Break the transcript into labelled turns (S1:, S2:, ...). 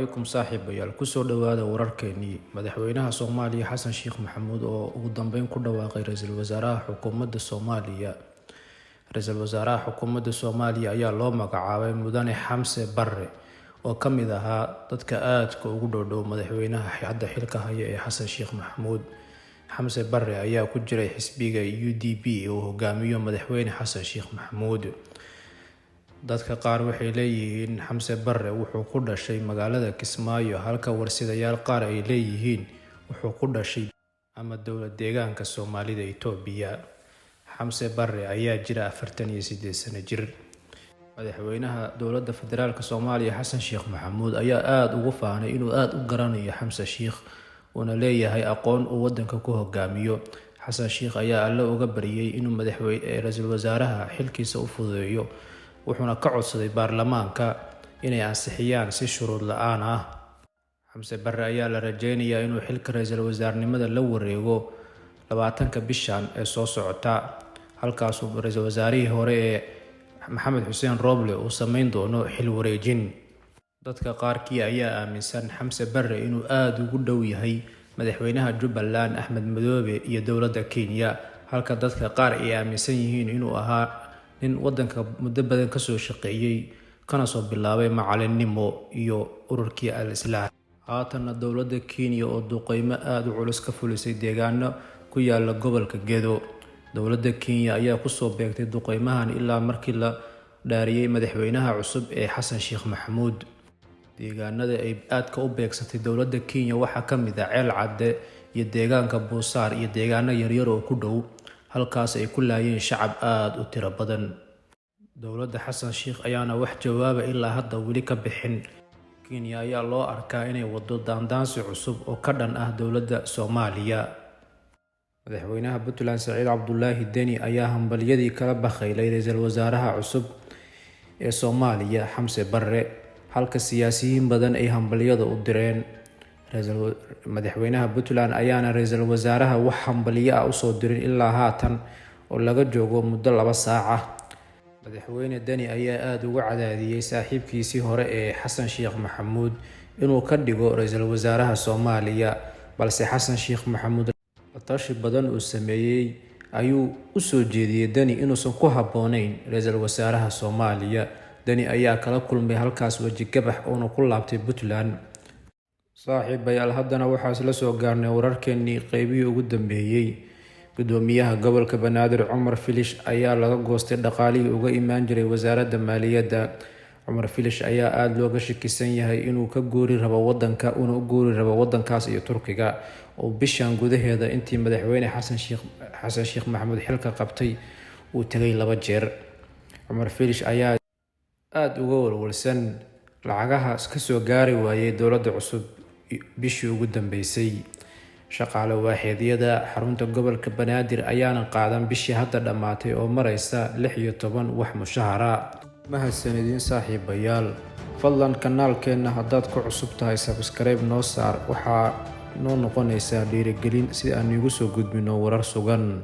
S1: calaykum saaxiibayaal kusoo dhawaada wararkeenii. Madaxweynaha Soomaaliya Xasan Sheekh Maxamuud oo ugu dambeyn ku dhawaaqay ra'iisul wasaaraha xukuumadda Soomaaliya. Ra'iisul wasaaraha xukuumadda Soomaaliya ayaa loo magacaabay Mudane Xamse Barre oo ka mid ahaa dadka aadka ugu dhow madaxweynaha hadda xilka haya ee Xasan Sheekh Maxamuud. Xamse Barre ayaa ku jiray xisbiga UDP oo hogaamiyo madaxweyne Xasan Sheekh Maxamuud. Dadka qaar waxay leeyihiin Xamse Barre wuxuu ku dhashay magaalada Kismaayo, halka warsidayaal qaar ay leeyihiin wuxuu ku dhashay ama dowlad deegaanka Soomaalida Itoobiya. Xamse Barre ayaa jira 48 sano jir. Madaxweynaha dowladda federaalka Soomaaliya Xasan Sheekh Maxamuud ayaa aad ugu faanay inuu aad u garanayo Xamse Sheekh una leeyahay aqoon uu wadanka ku hogaamiyo. Xasan Sheekh ayaa alle uga baryay inuu ra'iisul wasaaraha xilkiisa u fududeeyo, wuxuuna ka codsaday baarlamaanka inay ansixiyaan si shuruud la'aan ah. Xamse Barre ayaa la rajeynayaa inuu xilka ra'iisul wasaarnimada la wareego 20 bishan ee soo socota, halkaas oo ra'iisul wasaarihii hore ee Maxamed Xuseen Roble uu sameyn doono xil wareejin. Dadka qaarkii ayaa aaminsan Xamse Barre inuu aad ugu dhow yahay madaxweynaha Jubbaland Axmed Madoobe iyo dowladda Kenya, halka dadka qaar ay aaminsan yihiin inuu ahaa nin wadanka muddo badan ka soo shaqeeyay kana soo bilaabay macallinnimo iyo ururkii Al-Islaax. Haatana dowladda Kenya oo duqeymo aad u culus ka fulisay deegaano ku yaala gobolka Gedo. Dowladda Kenya ayaa ku soo beegtay duqeymahan ilaa markii la dhaariyay madaxweynaha cusub ee Xasan Sheekh Maxamuud. Deegaanada ay aadka u beegsatay dowladda Kenya waxaa ka mid ah Ceel Cadde iyo deegaanka Buusaar iyo deegaano yaryar oo ku dhow, halkaas ay ku laayeen shacab aad u tiro badan. Dowladda Xasan Sheekh ayaana wax jawaaba ilaa hadda weli ka bixin. Kenya ayaa loo arkaa inay wado daandaansi cusub oo ka dhan ah dowladda Soomaaliya. Madaxweynaha Puntland Saciid Cabdullaahi Deni ayaa hambalyadii kala bakhaylay ra'iisul wasaaraha cusub ee Soomaaliya Xamse Barre, halka siyaasiyiin badan ay hambalyada u direen. Madaxweynaha Puntland ayaana ra'iisul wasaaraha wax hambalyo ah u soo dirin ilaa haatan oo laga joogo muddo 2 saac ah. Madaxweyne Deni ayaa aad uga cadaadiyay saaxiibkiisii hore ee Xasan Sheekh Maxamuud inuu ka dhigo ra'iisul wasaaraha Soomaaliya, balse Xasan Sheekh Maxamuud tashi badan uu sameeyay ayuu u soo jeediyay Deni inuusan ku habboonayn ra'iisul wasaaraha Soomaaliya. Deni ayaa kala kulmay halkaas waji gabax oo ku laabtay Puntland. Saaxiibayaal, haddana waxaa isla soo gaarnay wararkeenii qaybihii ugu dambeeyay. Gudoomiyaha gobolka Banaadir Cumar Filish ayaa laga goostay dhaqaalihii uga imaan jiray wasaaradda maaliyadda. Cumar Filish ayaa aad looga shakisan yahay inuu ka guuri rabo wadankaas iyo Turkiga oo bishan gudaheeda intii madaxweyne Xasan Sheekh Maxamuud xilka qabtay uu tagay 2 jeer. Cumar Filish ayaa aad uga walwalsan lacagaha ka soo gaari waayay dowladda cusub bishii ugu dambeysay. Shaqaale waaxeedyada xarunta gobolka Banaadir ayaana qaadan bishii hadda dhamaatay oo maraysa 16 wax mushahara. Mahadsanidin saaxiibayaal, fadlan kanaalkeena haddaad ku cusub tahay subscribe noo saar, waxaa noo noqonaysaa dhiirigelin si aan igu soo gudbino warar sugan.